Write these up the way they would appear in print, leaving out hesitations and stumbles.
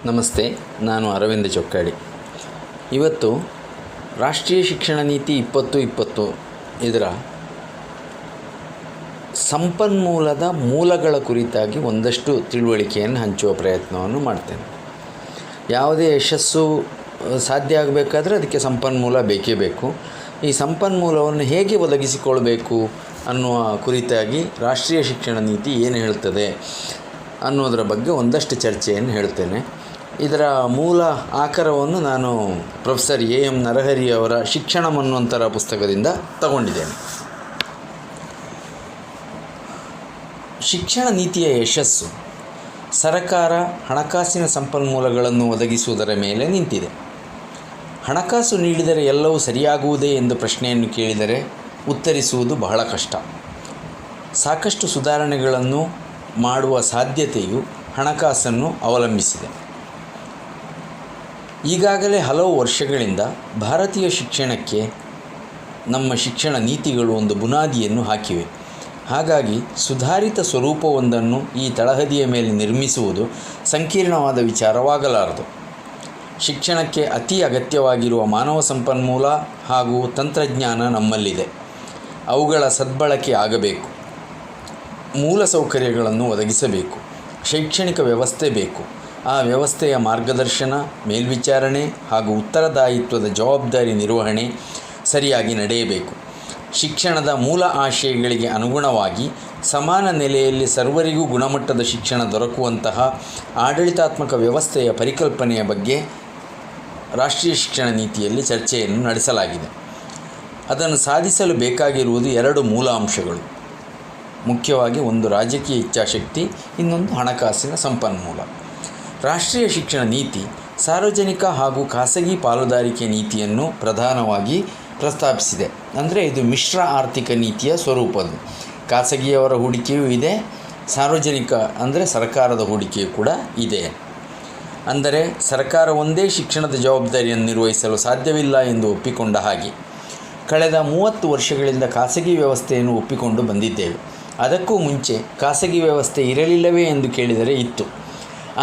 ನಮಸ್ತೆ, ನಾನು ಅರವಿಂದ ಚೊಕ್ಕಾಡಿ. ಇವತ್ತು ರಾಷ್ಟ್ರೀಯ ಶಿಕ್ಷಣ ನೀತಿ 2020 ಇದರ ಸಂಪನ್ಮೂಲದ ಮೂಲಗಳ ಕುರಿತಾಗಿ ಒಂದಷ್ಟು ತಿಳುವಳಿಕೆಯನ್ನು ಹಂಚುವ ಪ್ರಯತ್ನವನ್ನು ಮಾಡ್ತೇನೆ. ಯಾವುದೇ ಯಶಸ್ಸು ಸಾಧ್ಯ ಆಗಬೇಕಾದ್ರೆ ಅದಕ್ಕೆ ಸಂಪನ್ಮೂಲ ಬೇಕೇ ಬೇಕು. ಈ ಸಂಪನ್ಮೂಲವನ್ನು ಹೇಗೆ ಒದಗಿಸಿಕೊಳ್ಬೇಕು ಅನ್ನುವ ಕುರಿತಾಗಿ ರಾಷ್ಟ್ರೀಯ ಶಿಕ್ಷಣ ನೀತಿ ಏನು ಹೇಳ್ತದೆ ಅನ್ನೋದರ ಬಗ್ಗೆ ಒಂದಷ್ಟು ಚರ್ಚೆಯನ್ನು ಹೇಳ್ತೇನೆ. ಇದರ ಮೂಲ ಆಕರವನ್ನು ನಾನು ಪ್ರೊಫೆಸರ್ ಎ.ಎಂ. ನರಹರಿ ಅವರ ಶಿಕ್ಷಣ ಮನ್ವಂತರ ಪುಸ್ತಕದಿಂದ ತಗೊಂಡಿದ್ದೇನೆ. ಶಿಕ್ಷಣ ನೀತಿಯ ಯಶಸ್ಸು ಸರಕಾರ ಹಣಕಾಸಿನ ಸಂಪನ್ಮೂಲಗಳನ್ನು ಒದಗಿಸುವುದರ ಮೇಲೆ ನಿಂತಿದೆ. ಹಣಕಾಸು ನೀಡಿದರೆ ಎಲ್ಲವೂ ಸರಿಯಾಗುವುದೇ ಎಂದು ಪ್ರಶ್ನೆಯನ್ನು ಕೇಳಿದರೆ ಉತ್ತರಿಸುವುದು ಬಹಳ ಕಷ್ಟ. ಸಾಕಷ್ಟು ಸುಧಾರಣೆಗಳನ್ನು ಮಾಡುವ ಸಾಧ್ಯತೆಯು ಹಣಕಾಸನ್ನು ಅವಲಂಬಿಸಿದೆ. ಈಗಾಗಲೇ ಹಲವು ವರ್ಷಗಳಿಂದ ಭಾರತೀಯ ಶಿಕ್ಷಣಕ್ಕೆ ನಮ್ಮ ಶಿಕ್ಷಣ ನೀತಿಗಳು ಒಂದು ಬುನಾದಿಯನ್ನು ಹಾಕಿವೆ. ಹಾಗಾಗಿ ಸುಧಾರಿತ ಸ್ವರೂಪವೊಂದನ್ನು ಈ ತಳಹದಿಯ ಮೇಲೆ ನಿರ್ಮಿಸುವುದು ಸಂಕೀರ್ಣವಾದ ವಿಚಾರವಾಗಲಾರದು. ಶಿಕ್ಷಣಕ್ಕೆ ಅತಿ ಅಗತ್ಯವಾಗಿರುವ ಮಾನವ ಸಂಪನ್ಮೂಲ ಹಾಗೂ ತಂತ್ರಜ್ಞಾನ ನಮ್ಮಲ್ಲಿದೆ. ಅವುಗಳ ಸದ್ಬಳಕೆ ಆಗಬೇಕು. ಮೂಲಸೌಕರ್ಯಗಳನ್ನು ಒದಗಿಸಬೇಕು. ಶೈಕ್ಷಣಿಕ ವ್ಯವಸ್ಥೆ ಬೇಕು. ಆ ವ್ಯವಸ್ಥೆಯ ಮಾರ್ಗದರ್ಶನ, ಮೇಲ್ವಿಚಾರಣೆ ಹಾಗೂ ಉತ್ತರದಾಯಿತ್ವದ ಜವಾಬ್ದಾರಿ ನಿರ್ವಹಣೆ ಸರಿಯಾಗಿ ನಡೆಯಬೇಕು. ಶಿಕ್ಷಣದ ಮೂಲ ಆಶಯಗಳಿಗೆ ಅನುಗುಣವಾಗಿ ಸಮಾನ ನೆಲೆಯಲ್ಲಿ ಸರ್ವರಿಗೂ ಗುಣಮಟ್ಟದ ಶಿಕ್ಷಣ ದೊರಕುವಂತಹ ಆಡಳಿತಾತ್ಮಕ ವ್ಯವಸ್ಥೆಯ ಪರಿಕಲ್ಪನೆಯ ಬಗ್ಗೆ ರಾಷ್ಟ್ರೀಯ ಶಿಕ್ಷಣ ನೀತಿಯಲ್ಲಿ ಚರ್ಚೆಯನ್ನು ನಡೆಸಲಾಗಿದೆ. ಅದನ್ನು ಸಾಧಿಸಲು ಬೇಕಾಗಿರುವುದು ಎರಡು ಮೂಲ ಅಂಶಗಳು. ಮುಖ್ಯವಾಗಿ ಒಂದು ರಾಜಕೀಯ ಇಚ್ಛಾಶಕ್ತಿ, ಇನ್ನೊಂದು ಹಣಕಾಸಿನ ಸಂಪನ್ಮೂಲ. ರಾಷ್ಟ್ರೀಯ ಶಿಕ್ಷಣ ನೀತಿ ಸಾರ್ವಜನಿಕ ಹಾಗೂ ಖಾಸಗಿ ಪಾಲುದಾರಿಕೆ ನೀತಿಯನ್ನು ಪ್ರಧಾನವಾಗಿ ಪ್ರಸ್ತಾಪಿಸಿದೆ. ಅಂದರೆ ಇದು ಮಿಶ್ರ ಆರ್ಥಿಕ ನೀತಿಯ ಸ್ವರೂಪದ್ದು. ಖಾಸಗಿಯವರ ಹೂಡಿಕೆಯೂ ಇದೆ, ಸಾರ್ವಜನಿಕ ಅಂದರೆ ಸರ್ಕಾರದ ಹೂಡಿಕೆಯೂ ಕೂಡ ಇದೆ. ಅಂದರೆ ಸರ್ಕಾರ ಒಂದೇ ಶಿಕ್ಷಣದ ಜವಾಬ್ದಾರಿಯನ್ನು ನಿರ್ವಹಿಸಲು ಸಾಧ್ಯವಿಲ್ಲ ಎಂದು ಒಪ್ಪಿಕೊಂಡ ಹಾಗೆ. ಕಳೆದ 30 ವರ್ಷಗಳಿಂದ ಖಾಸಗಿ ವ್ಯವಸ್ಥೆಯನ್ನು ಒಪ್ಪಿಕೊಂಡು ಬಂದಿದ್ದೇವೆ. ಅದಕ್ಕೂ ಮುಂಚೆ ಖಾಸಗಿ ವ್ಯವಸ್ಥೆ ಇರಲಿಲ್ಲವೇ ಎಂದು ಕೇಳಿದರೆ ಇತ್ತು.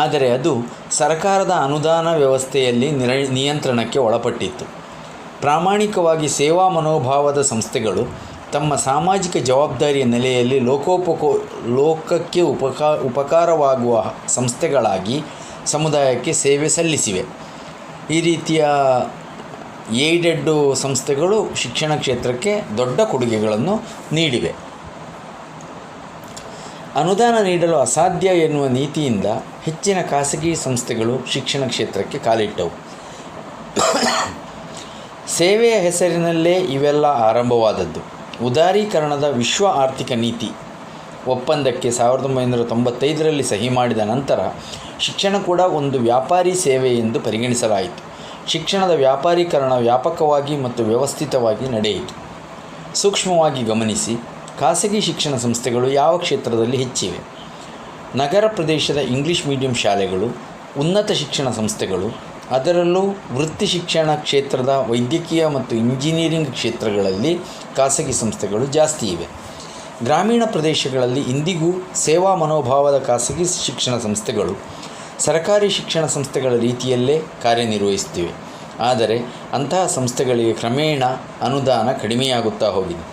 ಆದರೆ ಅದು ಸರ್ಕಾರದ ಅನುದಾನ ವ್ಯವಸ್ಥೆಯಲ್ಲಿ ನಿಯಂತ್ರಣಕ್ಕೆ ಒಳಪಟ್ಟಿತ್ತು. ಪ್ರಾಮಾಣಿಕವಾಗಿ ಸೇವಾ ಮನೋಭಾವದ ಸಂಸ್ಥೆಗಳು ತಮ್ಮ ಸಾಮಾಜಿಕ ಜವಾಬ್ದಾರಿಯ ನೆಲೆಯಲ್ಲಿ ಲೋಕಕ್ಕೆ ಉಪಕಾರವಾಗುವ ಸಂಸ್ಥೆಗಳಾಗಿ ಸಮುದಾಯಕ್ಕೆ ಸೇವೆ ಸಲ್ಲಿಸಿವೆ. ಈ ರೀತಿಯ ಏಡೆಡ್ ಸಂಸ್ಥೆಗಳು ಶಿಕ್ಷಣ ಕ್ಷೇತ್ರಕ್ಕೆ ದೊಡ್ಡ ಕೊಡುಗೆಗಳನ್ನು ನೀಡಿವೆ. ಅನುದಾನ ನೀಡಲು ಅಸಾಧ್ಯ ಎನ್ನುವ ನೀತಿಯಿಂದ ಹೆಚ್ಚಿನ ಖಾಸಗಿ ಸಂಸ್ಥೆಗಳು ಶಿಕ್ಷಣ ಕ್ಷೇತ್ರಕ್ಕೆ ಕಾಲಿಟ್ಟವು. ಸೇವೆಯ ಹೆಸರಿನಲ್ಲೇ ಇವೆಲ್ಲ ಆರಂಭವಾದದ್ದು. ಉದಾರೀಕರಣದ ವಿಶ್ವ ಆರ್ಥಿಕ ನೀತಿ ಒಪ್ಪಂದಕ್ಕೆ 1995ರಲ್ಲಿ ಸಹಿ ಮಾಡಿದ ನಂತರ ಶಿಕ್ಷಣ ಕೂಡ ಒಂದು ವ್ಯಾಪಾರಿ ಸೇವೆ ಎಂದು ಪರಿಗಣಿಸಲಾಯಿತು. ಶಿಕ್ಷಣದ ವ್ಯಾಪಾರೀಕರಣ ವ್ಯಾಪಕವಾಗಿ ಮತ್ತು ವ್ಯವಸ್ಥಿತವಾಗಿ ನಡೆಯಿತು. ಸೂಕ್ಷ್ಮವಾಗಿ ಗಮನಿಸಿ, ಖಾಸಗಿ ಶಿಕ್ಷಣ ಸಂಸ್ಥೆಗಳು ಯಾವ ಕ್ಷೇತ್ರದಲ್ಲಿ ಹೆಚ್ಚಿವೆ? ನಗರ ಪ್ರದೇಶದ ಇಂಗ್ಲಿಷ್ ಮೀಡಿಯಂ ಶಾಲೆಗಳು, ಉನ್ನತ ಶಿಕ್ಷಣ ಸಂಸ್ಥೆಗಳು, ಅದರಲ್ಲೂ ವೃತ್ತಿ ಶಿಕ್ಷಣ ಕ್ಷೇತ್ರದ ವೈದ್ಯಕೀಯ ಮತ್ತು ಇಂಜಿನಿಯರಿಂಗ್ ಕ್ಷೇತ್ರಗಳಲ್ಲಿ ಖಾಸಗಿ ಸಂಸ್ಥೆಗಳು ಜಾಸ್ತಿ ಇವೆ. ಗ್ರಾಮೀಣ ಪ್ರದೇಶಗಳಲ್ಲಿ ಇಂದಿಗೂ ಸೇವಾ ಮನೋಭಾವದ ಖಾಸಗಿ ಶಿಕ್ಷಣ ಸಂಸ್ಥೆಗಳು ಸರ್ಕಾರಿ ಶಿಕ್ಷಣ ಸಂಸ್ಥೆಗಳ ರೀತಿಯಲ್ಲೇ ಕಾರ್ಯನಿರ್ವಹಿಸುತ್ತಿವೆ. ಆದರೆ ಅಂತಹ ಸಂಸ್ಥೆಗಳಿಗೆ ಕ್ರಮೇಣ ಅನುದಾನ ಕಡಿಮೆಯಾಗುತ್ತಾ ಹೋಗಿದೆ.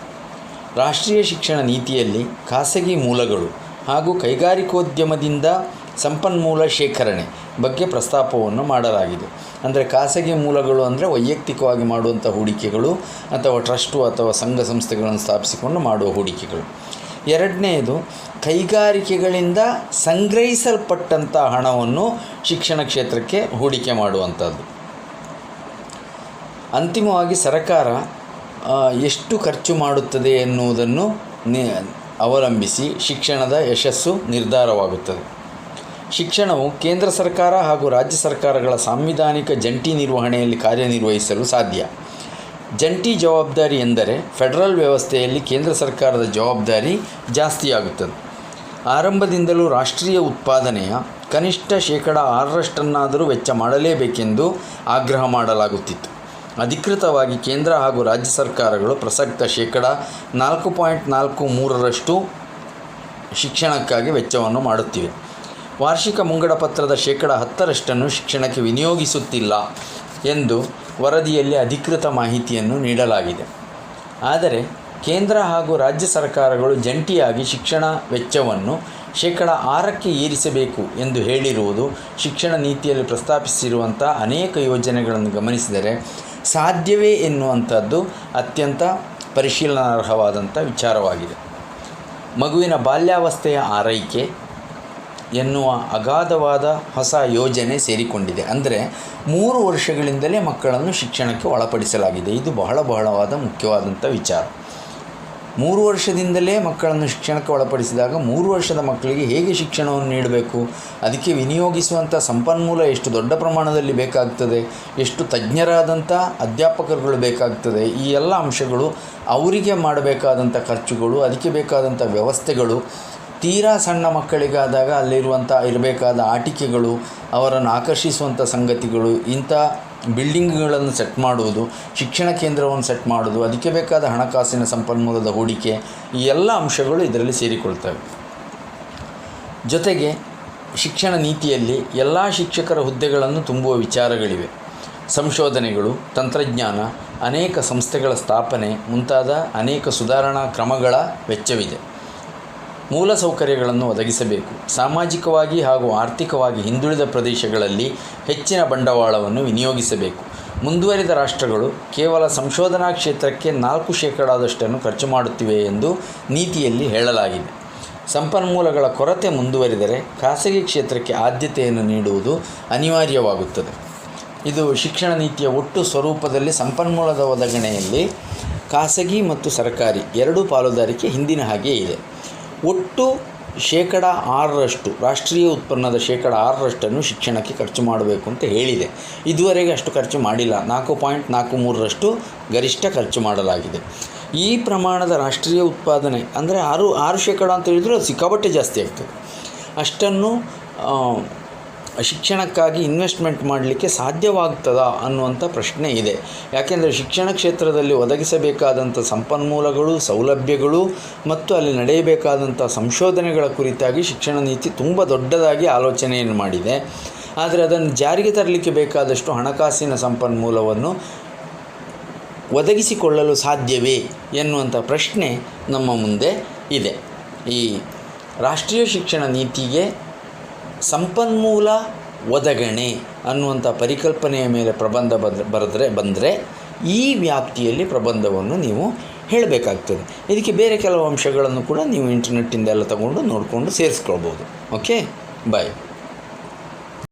ರಾಷ್ಟ್ರೀಯ ಶಿಕ್ಷಣ ನೀತಿಯಲ್ಲಿ ಖಾಸಗಿ ಮೂಲಗಳು ಹಾಗೂ ಕೈಗಾರಿಕೋದ್ಯಮದಿಂದ ಸಂಪನ್ಮೂಲ ಶೇಖರಣೆ ಬಗ್ಗೆ ಪ್ರಸ್ತಾಪವನ್ನು ಮಾಡಲಾಗಿದೆ. ಅಂದರೆ ಖಾಸಗಿ ಮೂಲಗಳು ಅಂದರೆ ವೈಯಕ್ತಿಕವಾಗಿ ಮಾಡುವಂಥ ಹೂಡಿಕೆಗಳು ಅಥವಾ ಟ್ರಸ್ಟು ಅಥವಾ ಸಂಘ ಸಂಸ್ಥೆಗಳನ್ನು ಸ್ಥಾಪಿಸಿಕೊಂಡು ಮಾಡುವ ಹೂಡಿಕೆಗಳು. ಎರಡನೆಯದು ಕೈಗಾರಿಕೆಗಳಿಂದ ಸಂಗ್ರಹಿಸಲ್ಪಟ್ಟಂಥ ಹಣವನ್ನು ಶಿಕ್ಷಣ ಕ್ಷೇತ್ರಕ್ಕೆ ಹೂಡಿಕೆ ಮಾಡುವಂಥದ್ದು. ಅಂತಿಮವಾಗಿ ಸರ್ಕಾರ ಎಷ್ಟು ಖರ್ಚು ಮಾಡುತ್ತದೆ ಎನ್ನುವುದನ್ನು ಅವಲಂಬಿಸಿ ಶಿಕ್ಷಣದ ಯಶಸ್ಸು ನಿರ್ಧಾರವಾಗುತ್ತದೆ. ಶಿಕ್ಷಣವು ಕೇಂದ್ರ ಸರ್ಕಾರ ಹಾಗೂ ರಾಜ್ಯ ಸರ್ಕಾರಗಳ ಸಾಂವಿಧಾನಿಕ ಜಂಟಿ ನಿರ್ವಹಣೆಯಲ್ಲಿ ಕಾರ್ಯನಿರ್ವಹಿಸಲು ಸಾಧ್ಯ. ಜಂಟಿ ಜವಾಬ್ದಾರಿ ಎಂದರೆ ಫೆಡರಲ್ ವ್ಯವಸ್ಥೆಯಲ್ಲಿ ಕೇಂದ್ರ ಸರ್ಕಾರದ ಜವಾಬ್ದಾರಿ ಜಾಸ್ತಿಯಾಗುತ್ತದೆ. ಆರಂಭದಿಂದಲೂ ರಾಷ್ಟ್ರೀಯ ಉತ್ಪಾದನೆಯ ಕನಿಷ್ಠ 6% ವೆಚ್ಚ ಮಾಡಲೇಬೇಕೆಂದು ಆಗ್ರಹ ಮಾಡಲಾಗುತ್ತಿತ್ತು. ಅಧಿಕೃತವಾಗಿ ಕೇಂದ್ರ ಹಾಗೂ ರಾಜ್ಯ ಸರ್ಕಾರಗಳು ಪ್ರಸಕ್ತ 4.43% ಶಿಕ್ಷಣಕ್ಕಾಗಿ ವೆಚ್ಚವನ್ನು ಮಾಡುತ್ತಿವೆ. ವಾರ್ಷಿಕ ಮುಂಗಡ ಪತ್ರದ 10% ಶಿಕ್ಷಣಕ್ಕೆ ವಿನಿಯೋಗಿಸುತ್ತಿಲ್ಲ ಎಂದು ವರದಿಯಲ್ಲಿ ಅಧಿಕೃತ ಮಾಹಿತಿಯನ್ನು ನೀಡಲಾಗಿದೆ. ಆದರೆ ಕೇಂದ್ರ ಹಾಗೂ ರಾಜ್ಯ ಸರ್ಕಾರಗಳು ಜಂಟಿಯಾಗಿ ಶಿಕ್ಷಣ ವೆಚ್ಚವನ್ನು 6% ಏರಿಸಬೇಕು ಎಂದು ಹೇಳಿರುವುದು ಶಿಕ್ಷಣ ನೀತಿಯಲ್ಲಿ ಪ್ರಸ್ತಾಪಿಸಿರುವಂಥ ಅನೇಕ ಯೋಜನೆಗಳನ್ನು ಗಮನಿಸಿದರೆ ಸಾಧ್ಯವೇ ಎನ್ನುವಂಥದ್ದು ಅತ್ಯಂತ ಪರಿಶೀಲನಾರ್ಹವಾದಂಥ ವಿಚಾರವಾಗಿದೆ. ಮಗುವಿನ ಬಾಲ್ಯಾವಸ್ಥೆಯ ಆರೈಕೆ ಎನ್ನುವ ಅಗಾಧವಾದ ಹೊಸ ಯೋಜನೆ ಸೇರಿಕೊಂಡಿದೆ. ಅಂದರೆ 3 ವರ್ಷಗಳಿಂದಲೇ ಮಕ್ಕಳನ್ನು ಶಿಕ್ಷಣಕ್ಕೆ ಒಳಪಡಿಸಲಾಗಿದೆ. ಇದು ಬಹಳವಾದ ಮುಖ್ಯವಾದಂಥ ವಿಚಾರ. 3 ವರ್ಷದಿಂದಲೇ ಮಕ್ಕಳನ್ನು ಶಿಕ್ಷಣಕ್ಕೆ ಒಳಪಡಿಸಿದಾಗ 3 ವರ್ಷದ ಮಕ್ಕಳಿಗೆ ಹೇಗೆ ಶಿಕ್ಷಣವನ್ನು ನೀಡಬೇಕು, ಅದಕ್ಕೆ ವಿನಿಯೋಗಿಸುವಂಥ ಸಂಪನ್ಮೂಲ ಎಷ್ಟು ದೊಡ್ಡ ಪ್ರಮಾಣದಲ್ಲಿ ಬೇಕಾಗ್ತದೆ, ಎಷ್ಟು ತಜ್ಞರಾದಂಥ ಅಧ್ಯಾಪಕರುಗಳು ಬೇಕಾಗ್ತದೆ, ಈ ಎಲ್ಲ ಅಂಶಗಳು, ಅವರಿಗೆ ಮಾಡಬೇಕಾದಂಥ ಖರ್ಚುಗಳು, ಅದಕ್ಕೆ ಬೇಕಾದಂಥ ವ್ಯವಸ್ಥೆಗಳು, ತೀರಾ ಸಣ್ಣ ಮಕ್ಕಳಿಗಾದಾಗ ಇರಬೇಕಾದ ಆಟಿಕೆಗಳು, ಅವರನ್ನು ಆಕರ್ಷಿಸುವಂಥ ಸಂಗತಿಗಳು, ಇಂಥ ಬಿಲ್ಡಿಂಗ್ಗಳನ್ನು ಸೆಟ್ ಮಾಡುವುದು, ಶಿಕ್ಷಣ ಕೇಂದ್ರವನ್ನು ಸೆಟ್ ಮಾಡುವುದು, ಅದಕ್ಕೆ ಬೇಕಾದ ಹಣಕಾಸಿನ ಸಂಪನ್ಮೂಲದ ಹೂಡಿಕೆ, ಈ ಎಲ್ಲ ಅಂಶಗಳು ಇದರಲ್ಲಿ ಸೇರಿಕೊಳ್ತವೆ. ಜೊತೆಗೆ ಶಿಕ್ಷಣ ನೀತಿಯಲ್ಲಿ ಎಲ್ಲ ಶಿಕ್ಷಕರ ಹುದ್ದೆಗಳನ್ನು ತುಂಬುವ ವಿಚಾರಗಳಿವೆ. ಸಂಶೋಧನೆಗಳು, ತಂತ್ರಜ್ಞಾನ, ಅನೇಕ ಸಂಸ್ಥೆಗಳ ಸ್ಥಾಪನೆ ಮುಂತಾದ ಅನೇಕ ಸುಧಾರಣಾ ಕ್ರಮಗಳ ವೆಚ್ಚವಿದೆ. ಮೂಲಸೌಕರ್ಯಗಳನ್ನು ಒದಗಿಸಬೇಕು. ಸಾಮಾಜಿಕವಾಗಿ ಹಾಗೂ ಆರ್ಥಿಕವಾಗಿ ಹಿಂದುಳಿದ ಪ್ರದೇಶಗಳಲ್ಲಿ ಹೆಚ್ಚಿನ ಬಂಡವಾಳವನ್ನು ವಿನಿಯೋಗಿಸಬೇಕು. ಮುಂದುವರಿದ ರಾಷ್ಟ್ರಗಳು ಕೇವಲ ಸಂಶೋಧನಾ ಕ್ಷೇತ್ರಕ್ಕೆ 4% ಖರ್ಚು ಮಾಡುತ್ತಿವೆ ಎಂದು ನೀತಿಯಲ್ಲಿ ಹೇಳಲಾಗಿದೆ. ಸಂಪನ್ಮೂಲಗಳ ಕೊರತೆ ಮುಂದುವರಿದರೆ ಖಾಸಗಿ ಕ್ಷೇತ್ರಕ್ಕೆ ಆದ್ಯತೆಯನ್ನು ನೀಡುವುದು ಅನಿವಾರ್ಯವಾಗುತ್ತದೆ. ಇದು ಶಿಕ್ಷಣ ನೀತಿಯ ಒಟ್ಟು ಸ್ವರೂಪದಲ್ಲಿ ಸಂಪನ್ಮೂಲದ ಒದಗಣೆಯಲ್ಲಿ ಖಾಸಗಿ ಮತ್ತು ಸರ್ಕಾರಿ ಎರಡೂ ಪಾಲುದಾರಿಕೆ ಹಿಂದಿನ ಹಾಗೆಯೇ ಇದೆ. ಒಟ್ಟು 6% ರಾಷ್ಟ್ರೀಯ ಉತ್ಪನ್ನದ 6% ಶಿಕ್ಷಣಕ್ಕೆ ಖರ್ಚು ಮಾಡಬೇಕು ಅಂತ ಹೇಳಿದೆ. ಇದುವರೆಗೆ ಅಷ್ಟು ಖರ್ಚು ಮಾಡಿಲ್ಲ. 4.43% ಗರಿಷ್ಠ ಖರ್ಚು ಮಾಡಲಾಗಿದೆ. ಈ ಪ್ರಮಾಣದ ರಾಷ್ಟ್ರೀಯ ಉತ್ಪಾದನೆ ಅಂದರೆ 6% ಅಂತ ಹೇಳಿದರೂ ಅದು ಸಿಕ್ಕಾಪಟ್ಟೆ ಜಾಸ್ತಿ ಆಗ್ತದೆ. ಅಷ್ಟನ್ನು ಶಿಕ್ಷಣಕ್ಕಾಗಿ ಇನ್ವೆಸ್ಟ್ಮೆಂಟ್ ಮಾಡಲಿಕ್ಕೆ ಸಾಧ್ಯವಾಗ್ತದಾ ಅನ್ನುವಂಥ ಪ್ರಶ್ನೆ ಇದೆ. ಯಾಕೆಂದರೆ ಶಿಕ್ಷಣ ಕ್ಷೇತ್ರದಲ್ಲಿ ಒದಗಿಸಬೇಕಾದಂಥ ಸಂಪನ್ಮೂಲಗಳು, ಸೌಲಭ್ಯಗಳು ಮತ್ತು ಅಲ್ಲಿ ನಡೆಯಬೇಕಾದಂಥ ಸಂಶೋಧನೆಗಳ ಕುರಿತಾಗಿ ಶಿಕ್ಷಣ ನೀತಿ ತುಂಬ ದೊಡ್ಡದಾಗಿ ಆಲೋಚನೆಯನ್ನು ಮಾಡಿದೆ. ಆದರೆ ಅದನ್ನು ಜಾರಿಗೆ ತರಲಿಕ್ಕೆ ಬೇಕಾದಷ್ಟು ಹಣಕಾಸಿನ ಸಂಪನ್ಮೂಲವನ್ನು ಒದಗಿಸಿಕೊಳ್ಳಲು ಸಾಧ್ಯವೇ ಎನ್ನುವಂಥ ಪ್ರಶ್ನೆ ನಮ್ಮ ಮುಂದೆ ಇದೆ. ಈ ರಾಷ್ಟ್ರೀಯ ಶಿಕ್ಷಣ ನೀತಿಗೆ ಸಂಪನ್ಮೂಲ ಒದಗಣೆ ಅನ್ನುವಂಥ ಪರಿಕಲ್ಪನೆಯ ಮೇಲೆ ಪ್ರಬಂಧ ಬಂದರೆ ಈ ವ್ಯಾಪ್ತಿಯಲ್ಲಿ ಪ್ರಬಂಧವನ್ನು ನೀವು ಹೇಳಬೇಕಾಗ್ತದೆ. ಇದಕ್ಕೆ ಬೇರೆ ಕೆಲವು ಅಂಶಗಳನ್ನು ಕೂಡ ನೀವು ಇಂಟರ್ನೆಟ್ಟಿಂದ ಎಲ್ಲ ತಗೊಂಡು ನೋಡಿಕೊಂಡು ಸೇರಿಸ್ಕೊಳ್ಬೋದು. ಓಕೆ, ಬಾಯ್.